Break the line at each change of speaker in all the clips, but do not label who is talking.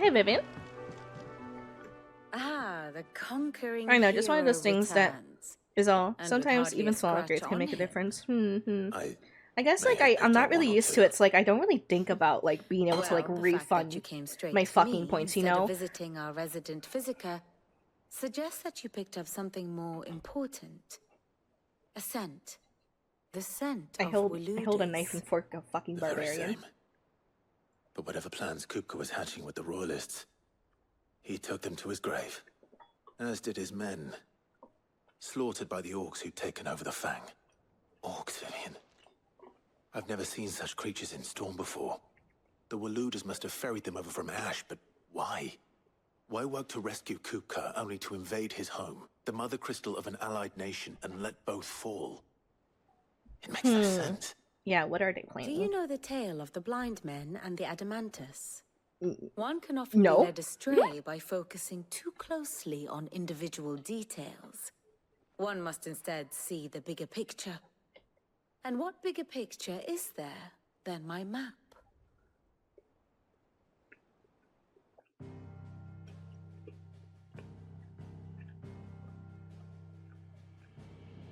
Hey, Vivian.
Ah, the conquering
I know, just one of those
hero
things that
returns.
is all.
And with
Sometimes
hardly
even
a
small
scratch
upgrades can
on
make a
him.
difference. I guess,
May
like,
have
I'm
picked
not
up
really
one or
used to
two.
it, so, like, I don't really think about, like, being able to, like,
Well, the fact that you
refund
came straight
my
to
fucking
me
points, you
instead
know?
of visiting our resident physiker suggests that you picked up something more important. A scent. The scent
I
of
hold a knife
Waludis.
and fork of fucking
The very
barbarian.
same. But whatever plans Kupka was hatching with the Royalists, he took them to his grave. As did his men. Slaughtered by the orcs who'd taken over the Fang. Orcs, Vivian. I've never seen such creatures in Storm before. The Waluders must have ferried them over from Ash, but why? Why work to rescue Kupka only to invade his home, the mother crystal of an allied nation, and let both fall? It makes no sense.
Yeah, what are they
Do
planning?
you know the tale of the blind men and the Adamantus? One can often
No.
be led astray by focusing too closely on individual details. One must instead see the bigger picture. And what bigger picture is there than my map?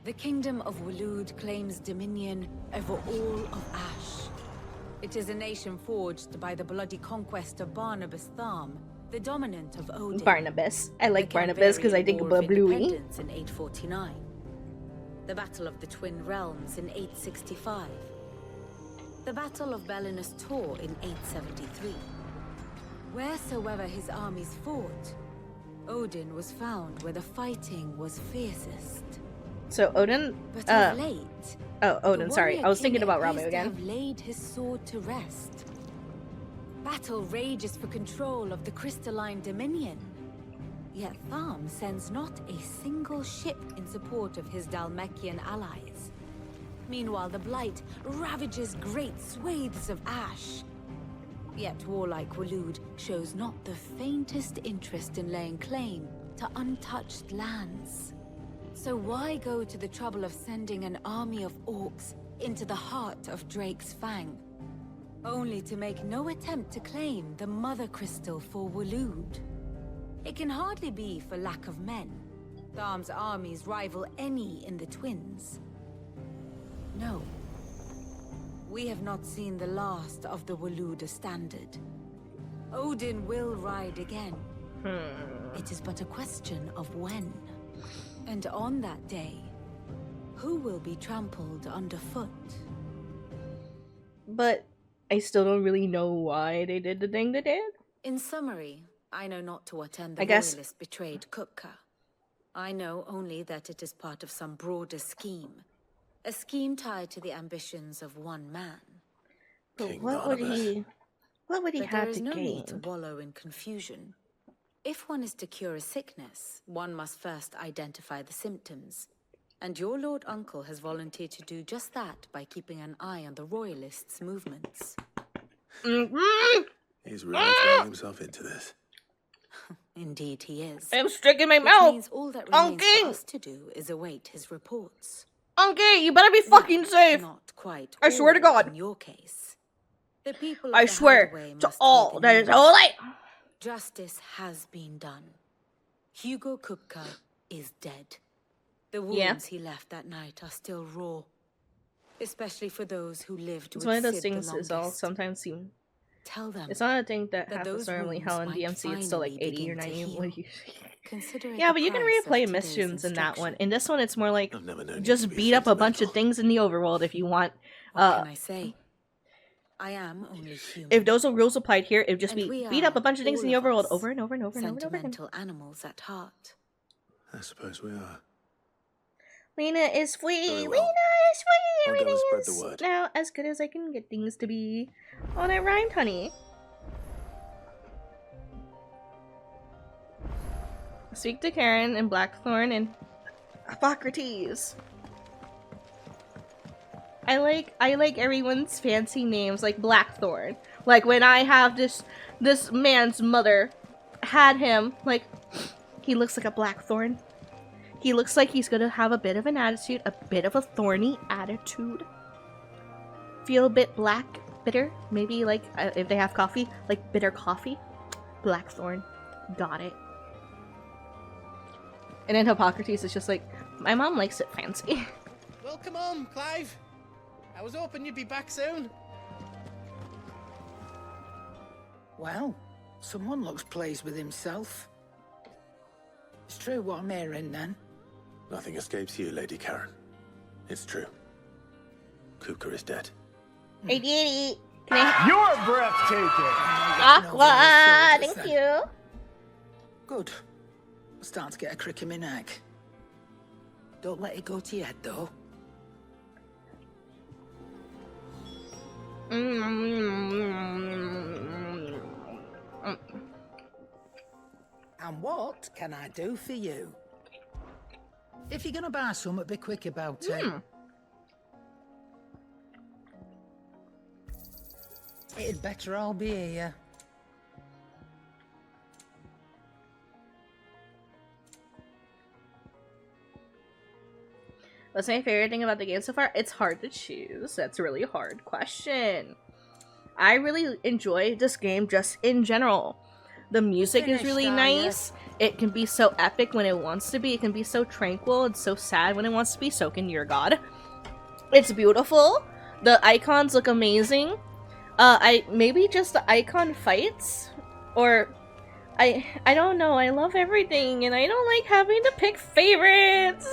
The kingdom of Walud claims dominion over all of Ash. It is a nation forged by the bloody conquest of Barnabas Tharm, the dominant of Odin.
Barnabas. I like
The
Barnabas because I
Canvarian
think
War of
Bluey.
Independence in 849. The Battle of the Twin Realms in 865. The Battle of Belinus Tor in 873. Wheresoever his armies fought, Odin was found where the fighting was fiercest.
So Odin,
But of late,
Odin,
the
sorry.
warrior
I was thinking
king
about
appears
Ramu
to
again.
have laid his sword to rest. Battle rages for control of the crystalline dominion. Yet Tharm sends not a single ship in support of his Dhalmekian allies. Meanwhile, the Blight ravages great swathes of Ash. Yet warlike Walud shows not the faintest interest in laying claim to untouched lands. So why go to the trouble of sending an army of orcs into the heart of Drake's Fang, only to make no attempt to claim the Mother Crystal for Walud? It can hardly be for lack of men. Tharm's armies rival any in the Twins. No. We have not seen the last of the Waluda standard. Odin will ride again. It is but a question of when. And on that day, who will be trampled underfoot?
But I still don't really know why they did the thing they did.
In summary, I know not to what end the
I guess-
Royalist betrayed Kupka. I know only that it is part of some broader scheme. A scheme tied to the ambitions of one man.
But
King
what would
Barnabas.
he
But there
have
is
to
no
gain?
need to wallow in confusion. If one is to cure a sickness, one must first identify the symptoms. And your Lord Uncle has volunteered to do just that by keeping an eye on the Royalists' movements.
He's really throwing himself into this.
Indeed he is.
I'm sticking my
Which
mouth.
means all that remains
Uncle!
for us to do is await his reports.
Okay, you better be fucking safe.
Not quite.
I swear to
all
God.
In your case, the people of
I
the
swear
Hideaway
to
must
all
heed the
that is
news.
holy.
Justice has been done. Hugo Kupka is dead. The wounds he left that night are still raw, especially for those who lived
It's
with
one of those
Sid the
things is all
longest.
sometimes seem.
Tell them.
It's not a thing that
that
happens
those
normally.
wounds
How in
might
DMC it's still like
finally
80 or
begin to
90.
heal.
What do you-
Consider it
Yeah,
the
but you can
price of
replay
today's
missions in that one.
instruction.
In this one, it's more like
I've never known you
just
to be
beat up a bunch of
sentimental.
things in the overworld if you want.
What can I say? I am only human.
If those rules applied here, it would just
And
be
we
beat up
are,
a bunch of things in the
all of
overworld
us,
over and over and over and over and over again.
sentimental animals at heart.
I suppose we are.
Lena is free.
Very well.
Lena is free.
I'll go and
Everything
spread
is
the word.
now as good as I can get things to be. Oh, that rhymed, honey. Speak to Karen and Blackthorn and Hippocrates. I like everyone's fancy names, like Blackthorn. Like when I have this man's mother had him, like he looks like a blackthorn. He looks like he's gonna have a bit of an attitude, a bit of a thorny attitude. Feel a bit black, bitter. Maybe like if they have coffee, like bitter coffee. Blackthorn. Got it. And then Hippocrates is just like, my mom likes it fancy.
Well, come on, Clive. I was hoping you'd be back soon.
Well, someone looks pleased with himself. It's true what I'm hearing, then.
Nothing escapes you, Lady Karen. It's true. Kuka is dead.
I did it. Can I...
You're breathtaking!
Aqua! Thank you.
Good. I'm starting to get a crick in my neck. Don't let it go to your head, though. And what can I do for you? If you're gonna buy something, be quick about it. It'd better all be here.
What's my favorite thing about the game so far? It's hard to choose. That's a really hard question. I really enjoy this game just in general. The music is really nice. It can be so epic when it wants to be. It can be so tranquil and so sad when it wants to be. So can your god. It's beautiful. The icons look amazing. Maybe just the icon fights, or I don't know. I love everything, and I don't like having to pick favorites.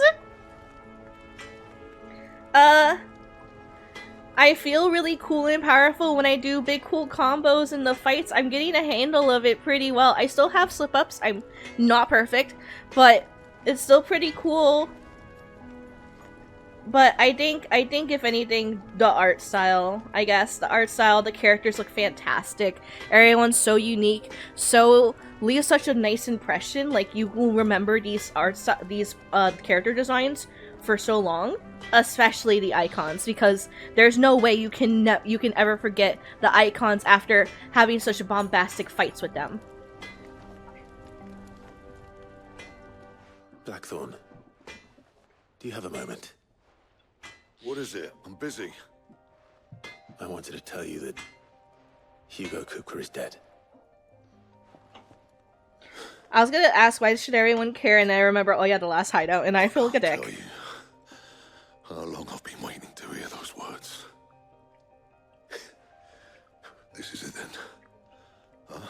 I feel really cool and powerful when I do big cool combos in the fights. I'm getting a handle of it pretty well. I still have slip-ups. I'm not perfect, but it's still pretty cool. But I think if anything, the art style, I guess. The art style, the characters look fantastic. Everyone's so unique, so leaves such a nice impression. Like, you will remember these character designs for so long, especially the icons, because there's no way you can ever forget the icons after having such bombastic fights with them.
Blackthorn, do you have a moment?
What is it? I'm busy.
I wanted to tell you that Hugo Kuka is dead.
I was gonna ask, why should everyone care, and I remember, oh yeah, the last hideout, and I feel like a dick.
Tell you how long I've been waiting to hear those words. This is it then.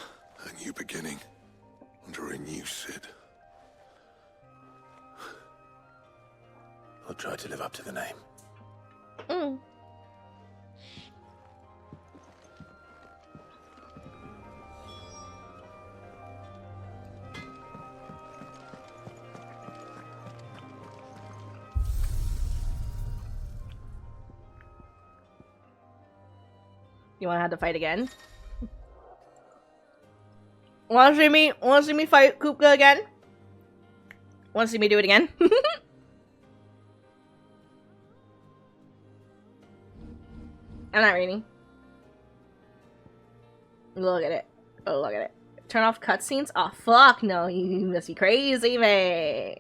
A new beginning under a new Sid.
I'll try to live up to the name.
You wanna have to fight again? Wanna see me fight Kupka again? Wanna see me do it again? I'm not reading. Look at it. Oh, look at it. Turn off cutscenes? Oh, fuck no. You must be crazy, man.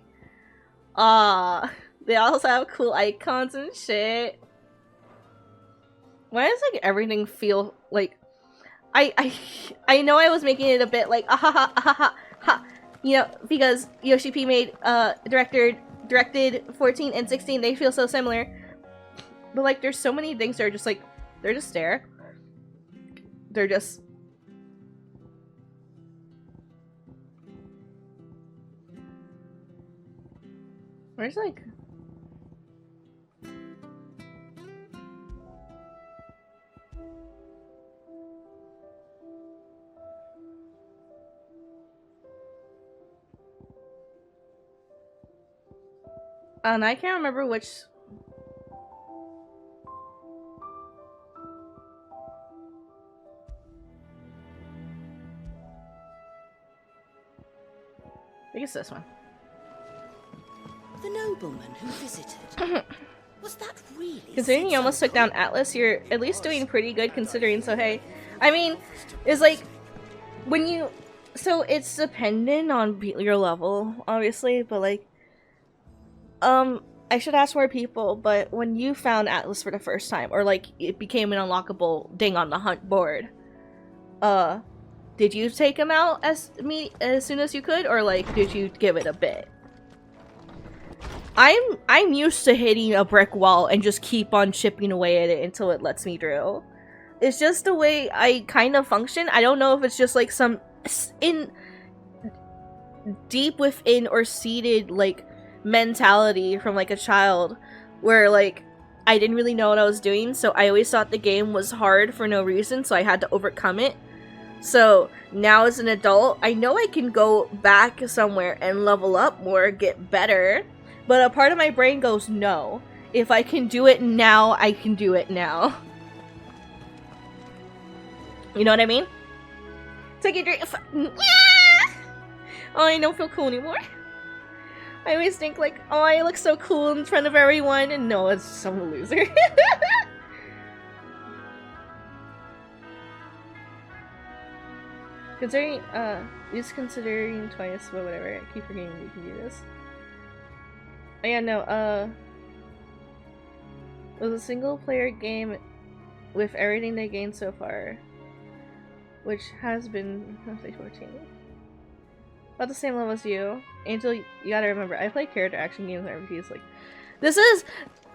Aw. They also have cool icons and shit. Why does, like, everything feel like... I know I was making it a bit like, you know, because Yoshi P made, directed 14 and 16, they feel so similar. But, like, there's so many things that are just, like, they're just there. They're just... Where's, like... And I can't remember which... I think it's this one.
The nobleman who visited. Was that really?
Considering you almost took down Atlas, you're at least doing pretty good considering, so hey. I mean, it's like, when you... So it's dependent on your level, obviously, but like... I should ask more people, but when you found Atlas for the first time, or like, it became an unlockable thing on the hunt board, Did you take him out as soon as you could, or like did you give it a bit? I'm used to hitting a brick wall and just keep on chipping away at it until it lets me through. It's just the way I kind of function. I don't know if it's just like some deep within or seated like mentality from like a child where like I didn't really know what I was doing, so I always thought the game was hard for no reason, so I had to overcome it. So now as an adult, I know I can go back somewhere and level up more, get better, but a part of my brain goes, no. If I can do it now, I can do it now. You know what I mean? Take a drink. Oh, I don't feel cool anymore. I always think like, oh, I look so cool in front of everyone, and no, it's some loser. Considering, just considering twice, but whatever, I keep forgetting we can do this. Oh yeah, no, it was a single-player game with everything they gained so far, which has been, let's say 14. About the same level as you. Angel, you gotta remember, I play character action games and RPGs, like, this is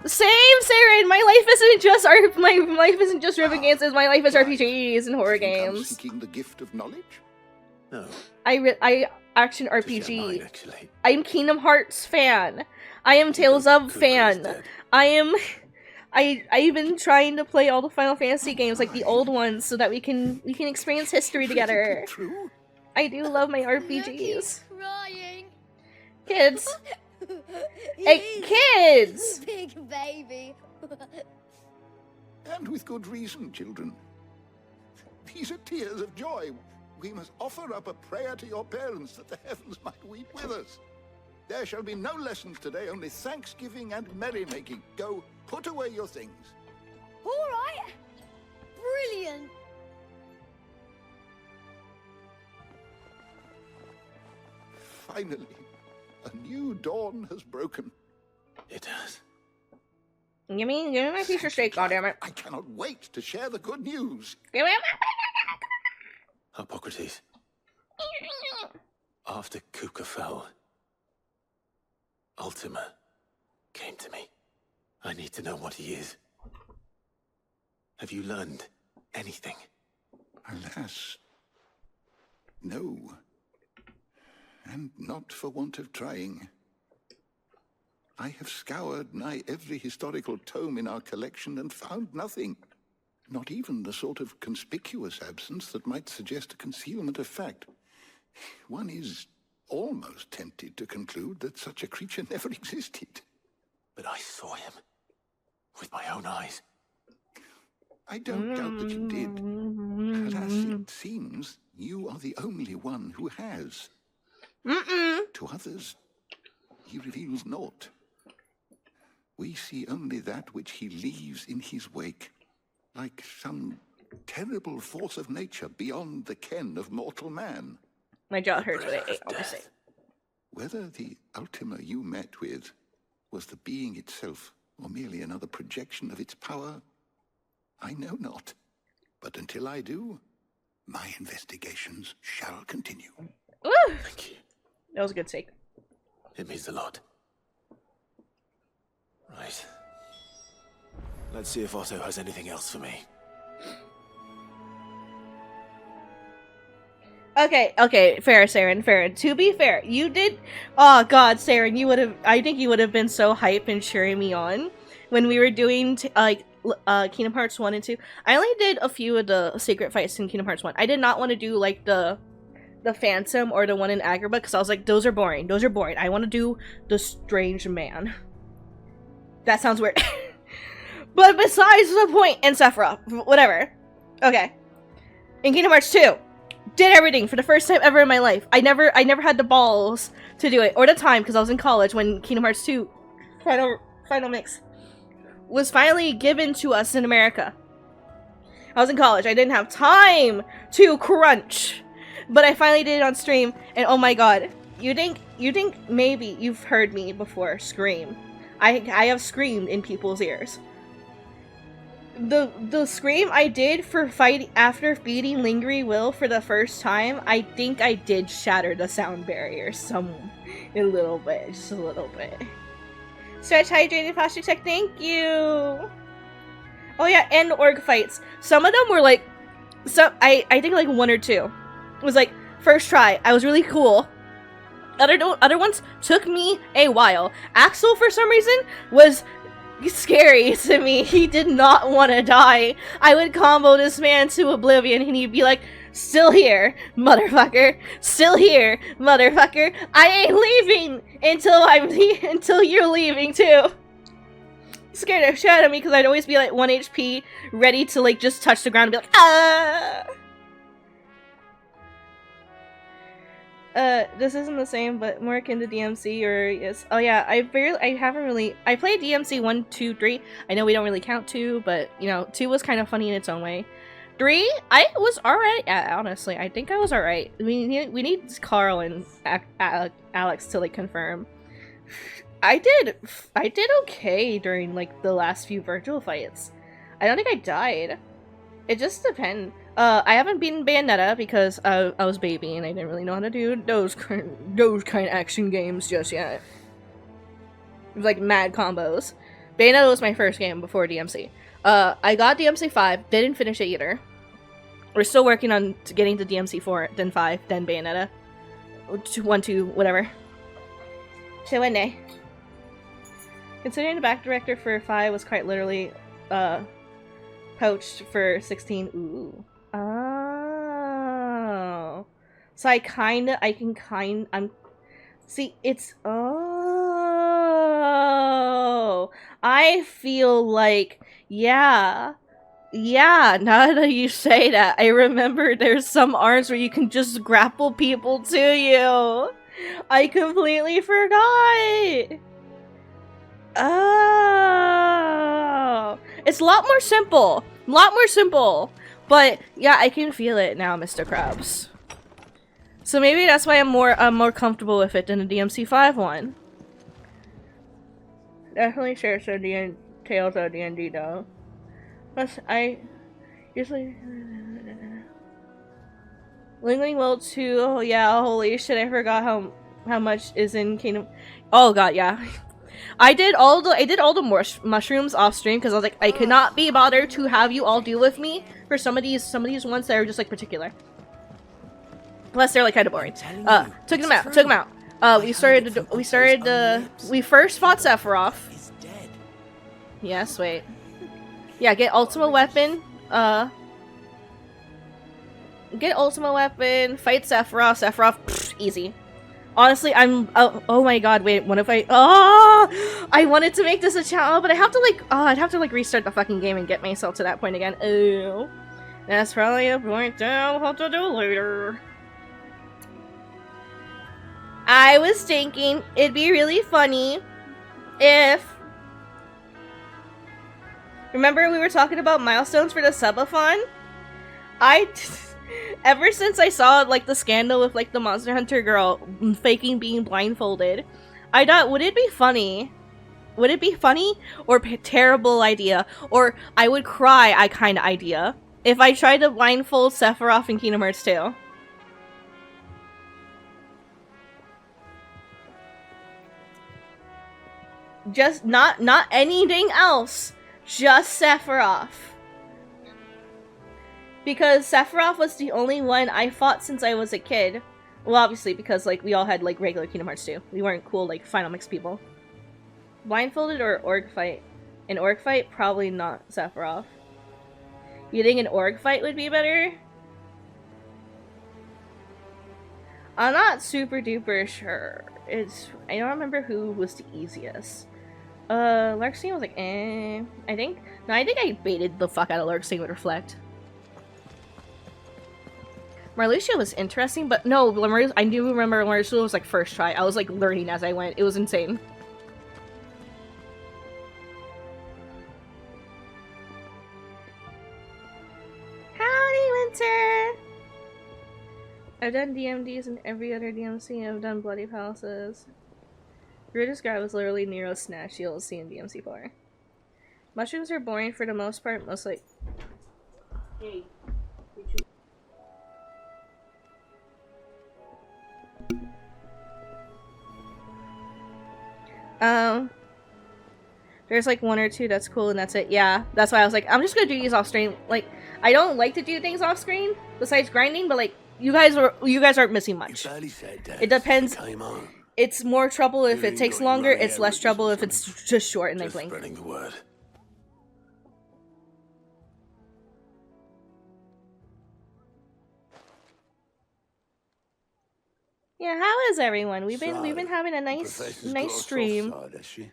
same, Saren! My life isn't just my life isn't just ribbon games, my life is RPGs and horror games.
Seeking the gift of knowledge?
No.
I action
Mine,
RPG.
actually.
I'm Kingdom Hearts fan. I am Tales of fan. I I've been trying to play all the Final Fantasy games, like the old ones, so that we can experience history together.
True.
I do love my RPGs.
He's crying.
Kids. Hey, kids!
Big baby.
And with good reason, children. These are tears of joy. We must offer up a prayer to your parents that the heavens might weep with us. There shall be no lessons today, only thanksgiving and merrymaking. Go, put away your things.
All right. Brilliant.
Finally, a new dawn has broken.
It has.
Give me my piece of steak, goddammit.
I cannot wait to share the good news.
Give me
Hippocrates. After Kuka fell, Ultima came to me. I need to know what he is. Have you learned anything?
Alas, no. And not for want of trying. I have scoured nigh every historical tome in our collection and found nothing. Not even the sort of conspicuous absence that might suggest a concealment of fact. One is almost tempted to conclude that such a creature never existed.
But I saw him with my own eyes.
I don't doubt that you did. Alas, it seems you are the only one who has. To others, he reveals naught. We see only that which he leaves in his wake, like some terrible force of nature beyond the ken of mortal man.
My jaw hurts when I ate all this.
Death.
Whether the Ultima you met with was the being itself, or merely another projection of its power, I know not. But until I do, my investigations shall continue.
Woo!
Thank you.
That was a good steak.
It means a lot. Right. Let's see if Otto has anything else for me.
Okay, fair, Saren, fair. To be fair, you did. Oh God, Saren, you would have. I think you would have been so hype and cheering me on when we were doing Kingdom Hearts 1 and 2. I only did a few of the secret fights in Kingdom Hearts 1. I did not want to do like the Phantom or the one in Agrabah because I was like, those are boring. Those are boring. I want to do the Strange Man. That sounds weird. But besides the point, and Sephiroth, whatever. Okay. In Kingdom Hearts 2, did everything for the first time ever in my life. I never had the balls to do it, or the time, because I was in college when Kingdom Hearts 2 Final Mix was finally given to us in America. I was in college. I didn't have time to crunch, but I finally did it on stream, and oh my God, you think maybe you've heard me before scream. I have screamed in people's ears. the scream I did for fight after feeding Lingering Will for the first time, I think I did shatter the sound barrier a little bit, just a little bit. Stretch hydrated plastic tech, thank you. Oh yeah, and org fights. Some of them were like, I think like 1 or 2. It was like first try. I was really cool. Other ones took me a while. Axel for some reason was scary to me. He did not want to die. I would combo this man to oblivion and he'd be like, still here, motherfucker. Still here, motherfucker. I ain't leaving until you're leaving too. Scared the shit out of me because I'd always be like 1 HP, ready to like just touch the ground and be like, ah. This isn't the same, but more akin to DMC or yes. Oh yeah, I played DMC 1, 2, 3. I know we don't really count 2, but you know, 2 was kind of funny in its own way. 3, I was alright. Honestly, I think I was alright. We need Carl and Alex to like confirm. I did okay during like the last few virtual fights. I don't think I died. It just depends. I haven't beaten Bayonetta because I was baby and I didn't really know how to do those kind of action games just yet. It was like mad combos. Bayonetta was my first game before DMC. I got DMC 5, didn't finish it either. We're still working on getting to DMC 4, then 5, then Bayonetta. 1, 2, whatever. So one day. Considering the back director for 5 was quite literally poached for 16. Ooh. Oh. So see, it's, oh. I feel like, yeah, now that you say that, I remember there's some arms where you can just grapple people to you. I completely forgot. Oh. It's a lot more simple. But yeah, I can feel it now, Mr. Krabs. So maybe that's why I'm more comfortable with it than the DMC5 one. Definitely shares the Tales of D&D though. Plus, I usually Lingering Will 2. Oh yeah, holy shit! I forgot how much is in Kingdom. Oh god, yeah. I did all the mushrooms off stream because I was like, I could not be bothered to have you all deal with me for some of these ones that are just like particular. Plus they're like kind of boring. Took them out. We first fought Sephiroth. Yes, wait. Yeah, get ultimate weapon. Get ultimate weapon. Fight Sephiroth. Pfft, easy. Honestly, I'm. Oh my god! Wait, what if I? Oh, I wanted to make this a channel, but I have to like. Oh, I'd have to like restart the fucking game and get myself to that point again. Oh, that's probably a point I'll have to do later. I was thinking it'd be really funny if. Remember we were talking about milestones for the subathon? Ever since I saw like the scandal with like the Monster Hunter girl faking being blindfolded, I thought, would it be funny? Would it be funny or terrible idea or I would cry I kind of idea if I tried to blindfold Sephiroth in Kingdom Hearts 2? Just not anything else, just Sephiroth. Because Sephiroth was the only one I fought since I was a kid. Well, obviously, because, like, we all had, like, regular Kingdom Hearts 2. We weren't cool, like, Final Mix people. Blindfolded or org fight? An org fight? Probably not Sephiroth. You think an org fight would be better? I'm not super duper sure. I don't remember who was the easiest. Lurksing was like, eh. I think I baited the fuck out of Lurksing with Reflect. Marluxia was interesting, but no, I do remember Marluxia was like first try. I was like learning as I went. It was insane. Howdy, Winter! I've done DMDs in every other DMC. I've done Bloody Palaces. Greatest guy was literally Nero's Snatch. You'll see in DMC4. Mushrooms are boring for the most part, mostly. Hey. There's like one or two that's cool and that's it. Yeah, that's why I was like, I'm just gonna do these off screen. Like, I don't like to do things off screen besides grinding, but like, you guys aren't missing much. It depends. It's more trouble if it takes longer. It's less trouble if it's just short and they blink.
Spreading the word.
Yeah, how is everyone? We've been having a nice stream.
Side, has she?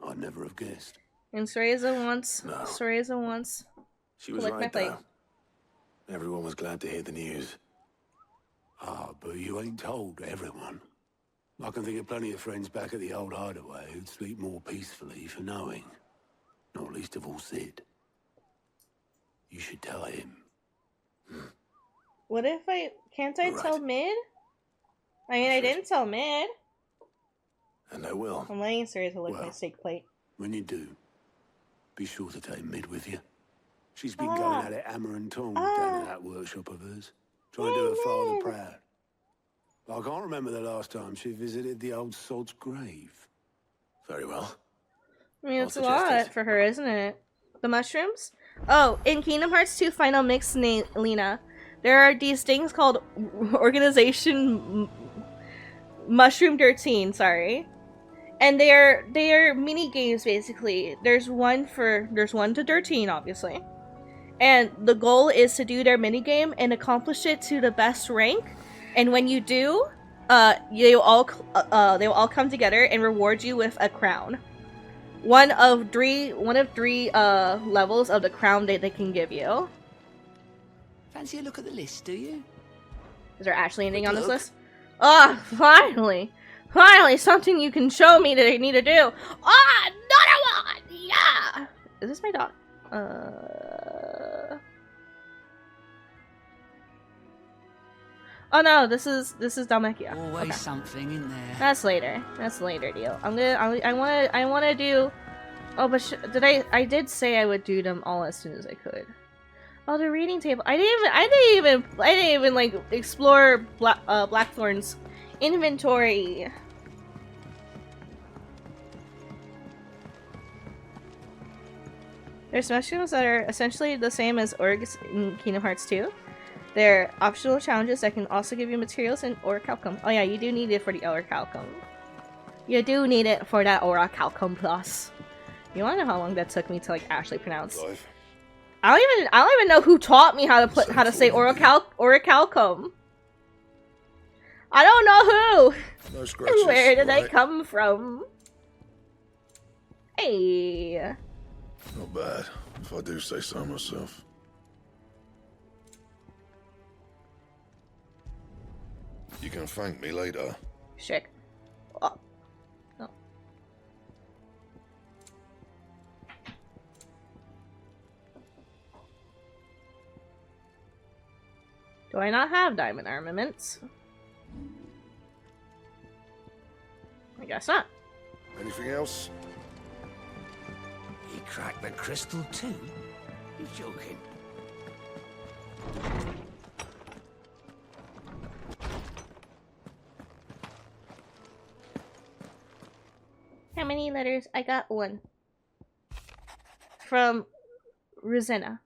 I'd never have guessed.
And Soraya once.
No.
Soraya once.
She was right though. Everyone was glad to hear the news.
Ah, but you ain't told everyone. I can think of plenty of friends back at the old hideaway who'd sleep more peacefully for knowing. Not least of all Sid. You should tell him.
What if can't I tell Mid? I mean, I didn't tell Mid.
And I will.
I'm letting Soraya lick my steak plate.
When you do, be sure to take Mid with you. She's been going at it hammer and tongs down at that workshop of hers. Trying to do her father proud. I can't remember the last time she visited the old sod's grave.
Very well.
I mean, it's a lot for her, isn't it? The mushrooms? Oh, in Kingdom Hearts 2 Final Mix, Lena, there are these things called Organization Mushroom 13, sorry. And they are mini games basically. There's one to 13, obviously. And the goal is to do their mini game and accomplish it to the best rank. And when you do, they will all come together and reward you with a crown. One of three levels of the crown that they can give you.
Fancy a look at the list, do you?
Is there actually anything on this list? Ah, finally! Finally, something you can show me that I need to do. Ah, another one! Yeah! Is this my dog? Oh no, this is Dalmecchia.
Always something in there.
That's later. That's later deal. I wanna do. Oh, but I did say I would do them all as soon as I could. Oh, the reading table. I didn't even like explore Blackthorn's inventory. There's mushrooms that are essentially the same as orgs in Kingdom Hearts 2. They're optional challenges that can also give you materials in Orichalcum. Oh yeah, you do need it for the Orichalcum. You do need it for that Orichalcum Plus. You wanna know how long that took me to like actually pronounce? I don't even know who taught me how to say Orichalcum. I don't know who.
No scratches,
Where did I
right?
come from? Hey.
Not bad, if I do say so myself. You can thank me later.
Shit. Oh. No. Do I not have diamond armaments? I guess not.
Anything else?
He cracked the crystal too? You're joking.
How many letters? I got one. From Rosanna.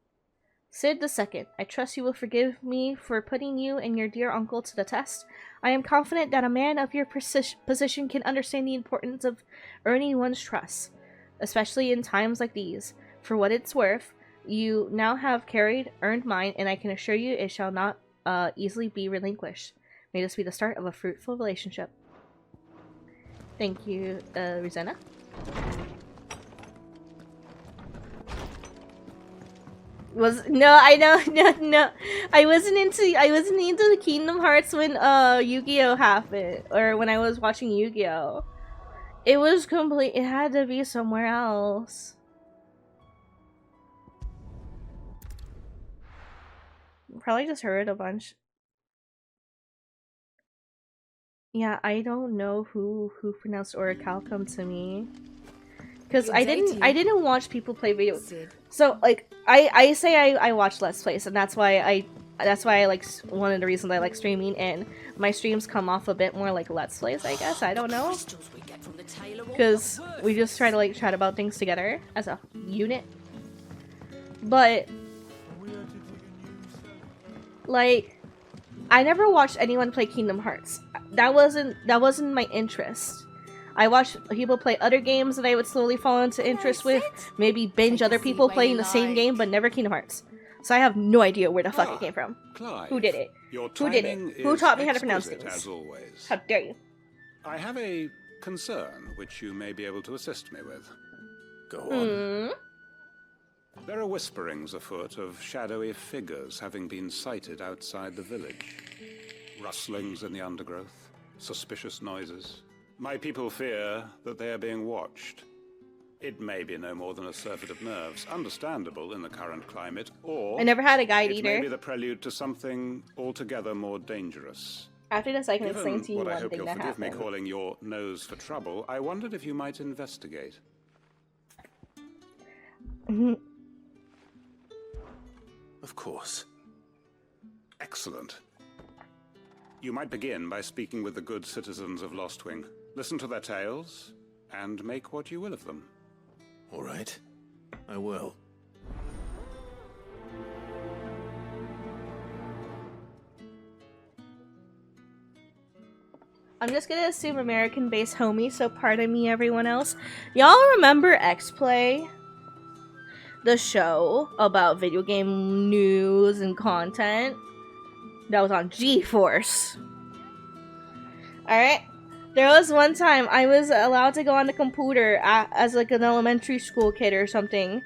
Sid II, I trust you will forgive me for putting you and your dear uncle to the test. I am confident that a man of your position can understand the importance of earning one's trust, especially in times like these. For what it's worth, you now have earned mine, and I can assure you it shall not easily be relinquished. May this be the start of a fruitful relationship. Thank you, Rosanna. No. I wasn't into the Kingdom Hearts when Yu-Gi-Oh happened, or when I was watching Yu-Gi-Oh. It was complete. It had to be somewhere else. Probably just heard a bunch. Yeah, I don't know who pronounced Orichalcum to me. because
Good
I
day to
didn't
you.
watch people play video.
Sid.
So like I say I watch Let's Plays, and that's why I like one of the reasons I like streaming, and my streams come off a bit more like Let's Plays, I guess. I don't know,
Crystals we get from the tailor all
because
got
we just try to like chat about things together as a unit. But like, I never watched anyone play Kingdom Hearts. That wasn't my interest. I watched people play other games that I would slowly fall into interest with. Maybe binge
Take a
other
seat
people
where
playing
you
the same
like.
game, but never Kingdom Hearts. So I have no idea where the fuck it came from.
Clive,
Who did it?
Your
Who did
timing
it? Who
is
taught me how to pronounce
exquisite,
things?
As always.
How dare you?
I have a concern which you may be able to assist me with.
Go on.
There are whisperings afoot of shadowy figures having been sighted outside the village. Rustlings in the undergrowth, suspicious noises. My people fear that they are being watched. It may be no more than a surfeit of nerves, understandable in the current climate, or
I never had a guide
it may
either.
be the prelude to something altogether more dangerous.
After this, I can explain
Given
to you
what I
one
hope
thing
you'll
that
forgive me
happened.
calling your nose for trouble, I wondered if you might investigate.
Of course.
Excellent. You might begin by speaking with the good citizens of Lostwing. Listen to their tales, and make what you will of them.
All right. I will.
I'm just gonna assume American-based homie, so pardon me, everyone else. Y'all remember X-Play? The show about video game news and content that was on G-Force. Alright? There was one time I was allowed to go on the computer as like an elementary school kid or something,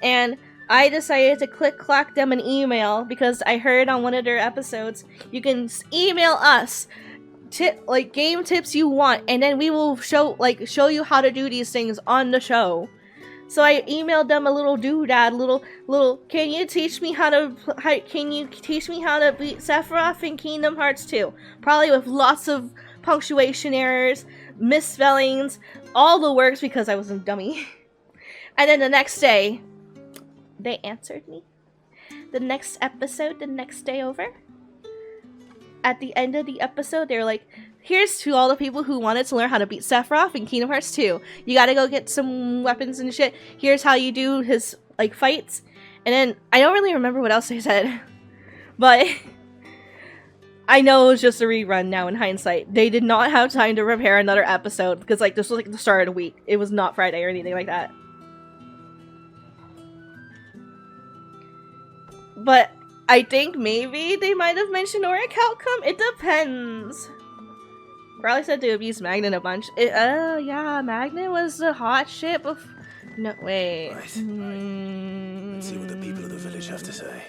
and I decided to clack them an email because I heard on one of their episodes, you can email us like game tips you want, and then we will show you how to do these things on the show. So I emailed them a little doodad, little. Can you teach me how to beat Sephiroth in Kingdom Hearts 2? Probably with lots of punctuation errors, misspellings, all the works because I was a dummy. And then the next day, they answered me. The next episode, the next day over. At the end of the episode, they were like, here's to all the people who wanted to learn how to beat Sephiroth in Kingdom Hearts 2. You gotta go get some weapons and shit. Here's how you do his, like, fights. And then, I don't really remember what else they said. But, I know it was just a rerun now in hindsight. They did not have time to prepare another episode. Because, like, this was, like, the start of the week. It was not Friday or anything like that. But I think maybe they might have mentioned Auric outcome. It depends. Probably said to abuse Magnet a bunch. Yeah, Magnet was the hot shit before. No, wait.
Right. Let's see what the people of the village have to say.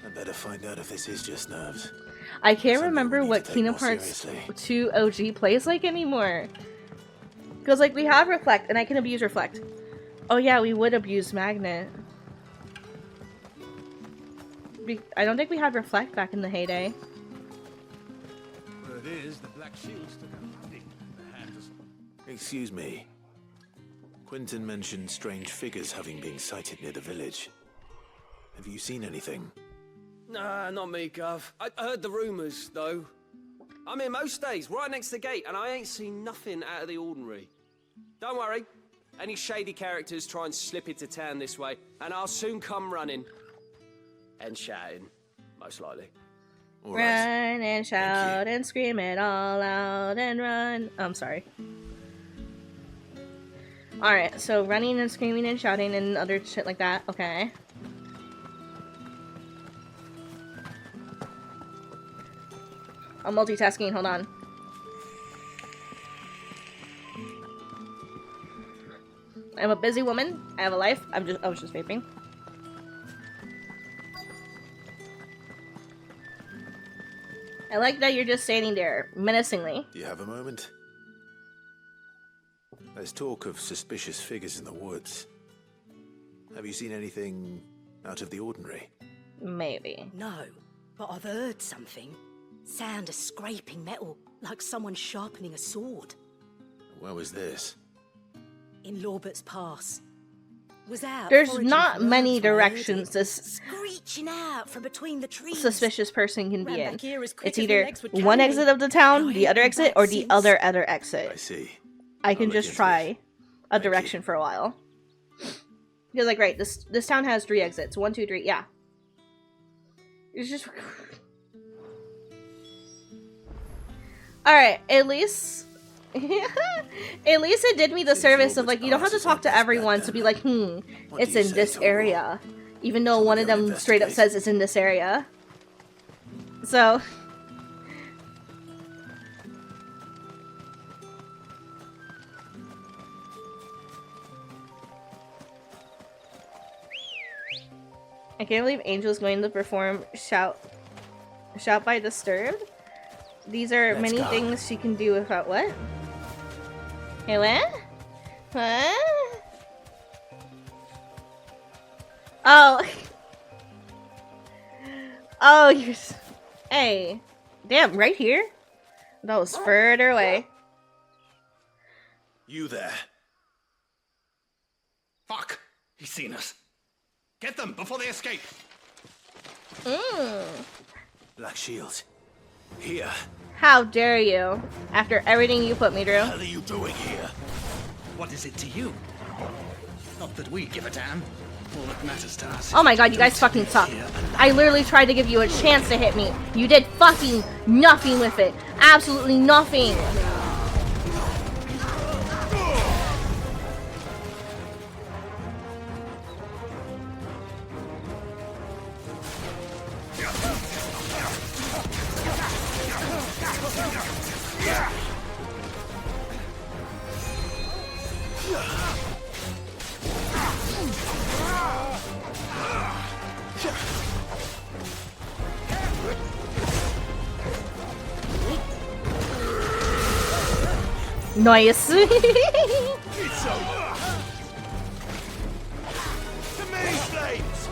I better find out if this is just nerves.
I can't
Something
remember
we need
what
to take
Kingdom
more
Hearts
seriously.
2 OG plays like anymore. Because, like, we have Reflect, and I can abuse Reflect. Oh, yeah, we would abuse Magnet. I don't think we had Reflect back in the heyday.
Word is the Black Shields took a hunting in the hands of...
Excuse me. Quentin mentioned strange figures having been sighted near the village. Have you seen anything?
Nah, not me, Gov. I heard the rumours, though. I'm here most days, right next to the gate, and I ain't seen nothing out of the ordinary. Don't worry. Any shady characters try and slip into town this way, and I'll soon come running. And shouting, most likely.
All
Run
right.
and shout and scream it all out and run. I'm sorry. Alright, so running and screaming and shouting and other shit like that. Okay. I'm multitasking, hold on. I'm a busy woman. I have a life. I was just vaping. I like that you're just standing there, menacingly.
Do you have a moment? There's talk of suspicious figures in the woods. Have you seen anything out of the ordinary?
Maybe.
No, but I've heard something. Sound of scraping metal, like someone sharpening a sword.
Where was this?
in Lorbert's Pass. Was out
There's
foraging
not
for
many
herbs when I heard
directions
it
this
screeching out from between the trees.
suspicious person can be
Ran
in.
back here as quick
It's
as my
either
legs would
one
carry
exit
me.
of the town,
And I
the
ain't
other
been
exit,
back
or the
since.
other exit.
I see.
I can
I'll look
just
into
try
it.
a direction for a while. Because, like, right, this town has 3 exits. 1, 2, 3, yeah. It's just... Alright, at least... at least it did me the service of, like, you don't have to talk to everyone to be like, it's in this area. Even though one of them straight up says it's in this area. So... I can't believe Angel's going to perform Shout by Disturbed. These are
Let's
many
go.
things she can do without what? Hey, what? What? Oh. Oh, you're... Hey. Damn, right here? That was further away.
You there.
Fuck! He's seen us. Get them before they escape.
Black Shield. Here.
How dare you? After everything you put me through.
What are you doing here?
What is it to you? Not that we give a damn. All that matters to us.
Oh my god, you guys fucking suck. I literally tried to give you a chance to hit me. You did fucking nothing with it. Absolutely nothing. Nice.
It's over. The mini flames.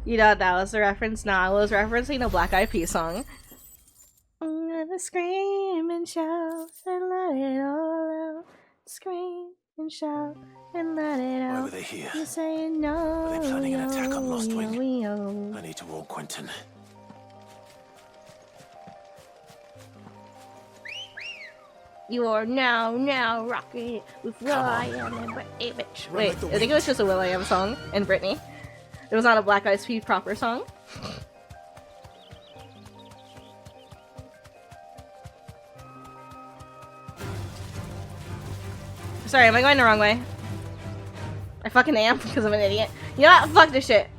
You know what that was the reference? Nah, I was referencing a Black Eyed Peas song. I'm gonna scream and shout and let it all out. Scream and shout and let it out.
Why were they here?
You saying no.
Are they planning an attack on Lost Wing?
yo.
I need to warn Quentin.
You are now rocking with Will.i.am and Britney, bitch. Wait, I think it was just a Will.i.am song and Britney. It was not a Black Eyed Peas proper song. Sorry, am I going the wrong way? I fucking am because I'm an idiot. You know what? Fuck this shit.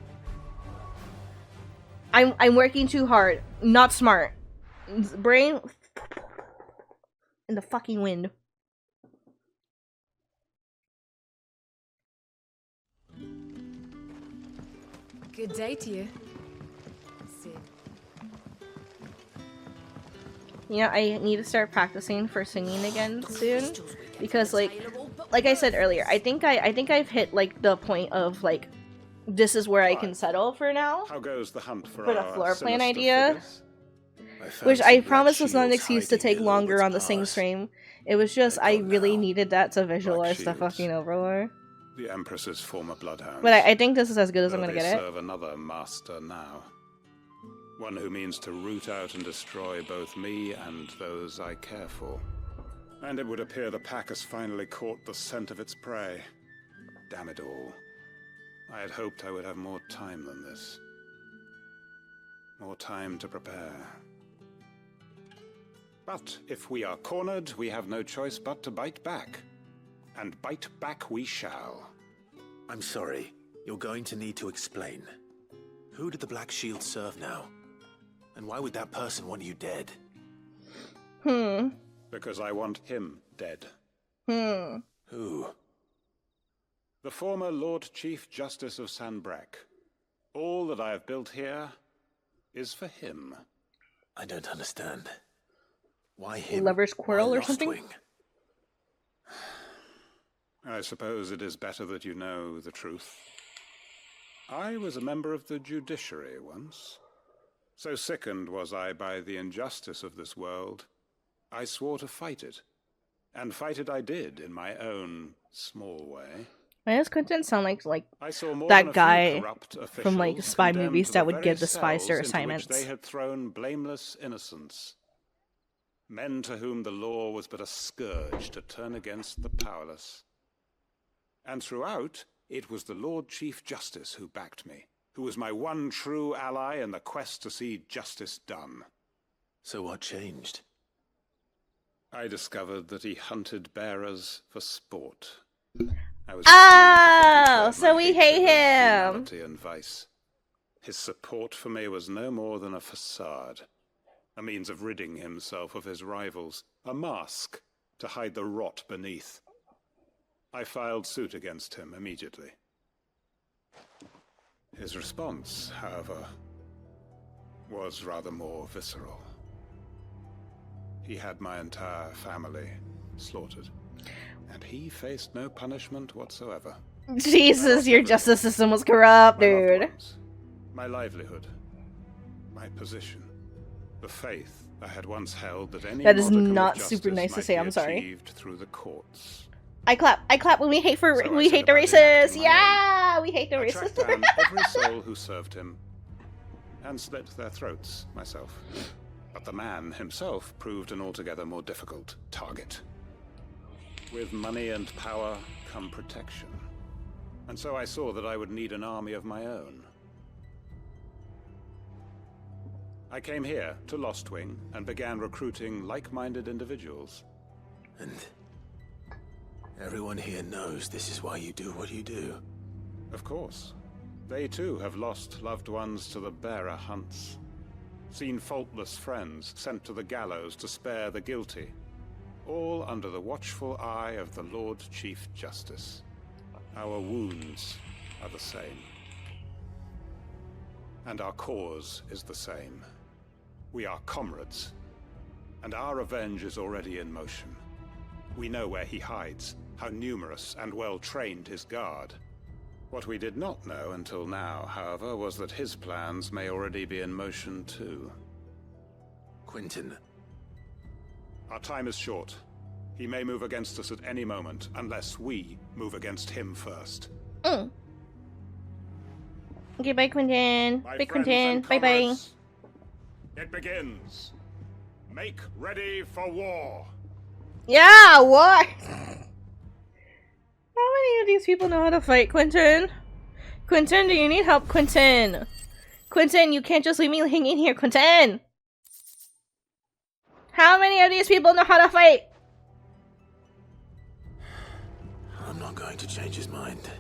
I'm working too hard. Not smart. Brain in the fucking wind.
Good day to you. Sid.
You know, I need to start practicing for singing again soon because like I said earlier, I think I've hit like the point of like this is where I can settle for now.
How goes the hunt for
the
our
floor plan
sinister
idea.
figures?
Which I promise was not an excuse to take longer on the same stream. It was just I really needed that to visualize the fucking Overlord.
The Empress's former bloodhound.
But I think this is as good as I'm gonna
They
get it.
serve another master now. One who means to root out and destroy both me and those I care for. And it would appear the pack has finally caught the scent of its prey. Damn it all. I had hoped I would have more time than this. More time to prepare. But if we are cornered, we have no choice but to bite back. And bite back we shall.
I'm sorry. You're going to need to explain. Who did the Black Shield serve now? And why would that person want you dead?
Because I want him dead.
Who?
The former Lord Chief Justice of Sanbreque. All that I have built here is for him.
I don't understand. Why him?
Lover's quarrel
Why
or
Lost
something?
Wing?
I suppose it is better that you know the truth. I was a member of the judiciary once. So sickened was I by the injustice of this world, I swore to fight it. And fight it I did in my own small way.
Why does Quentin sound like
I saw more than
that
a few
guy
corrupt
from like
officials
spy
condemned
movies
to
that
the
would
very
give the spies
cells
their
into which
assignments?
they had thrown blameless innocents. Men to whom the law was but a scourge to turn against the powerless. And throughout, it was the Lord Chief Justice who backed me, who was my one true ally in the quest to see justice done.
So what changed?
I discovered that he hunted bearers for sport. I was
so we hate him.
And vice. His support for me was no more than a facade, a means of ridding himself of his rivals, a mask to hide the rot beneath. I filed suit against him immediately. His response, however, was rather more visceral. He had my entire family slaughtered, and he faced no punishment whatsoever.
Jesus, your justice system was corrupt, dude.
My livelihood, my position, the faith I had once held that any
that is
modicum
not
of
super nice to say. I'm sorry.
Achieved through the courts.
I clap when we hate for we hate the racists. Yeah, we hate the
I
racists.
tracked down every soul who served him, and slit their throats myself. But the man himself proved an altogether more difficult target. With money and power come protection, and so I saw that I would need an army of my own. I came here to Lostwing and began recruiting like-minded individuals.
And everyone here knows this is why you do what you do.
Of course. They too have lost loved ones to the bearer hunts. Seen faultless friends sent to the gallows to spare the guilty. All under the watchful eye of the Lord Chief Justice. Our wounds are the same. And our cause is the same. We are comrades. And our revenge is already in motion. We know where he hides, how numerous and well-trained his guard. What we did not know until now, however, was that his plans may already be in motion too.
Quentin.
Our time is short. He may move against us at any moment, unless we move against him first.
Okay, bye, Quentin.
My
Bye,
friends
Quentin.
and
Bye, bye.
comrades, it begins. Make ready for war.
Yeah, what? How many of these people know how to fight, Quentin? Quentin, do you need help, Quentin? Quentin, you can't just leave me hanging here, Quentin! How many of these people know how to fight?
I'm not going to change his mind.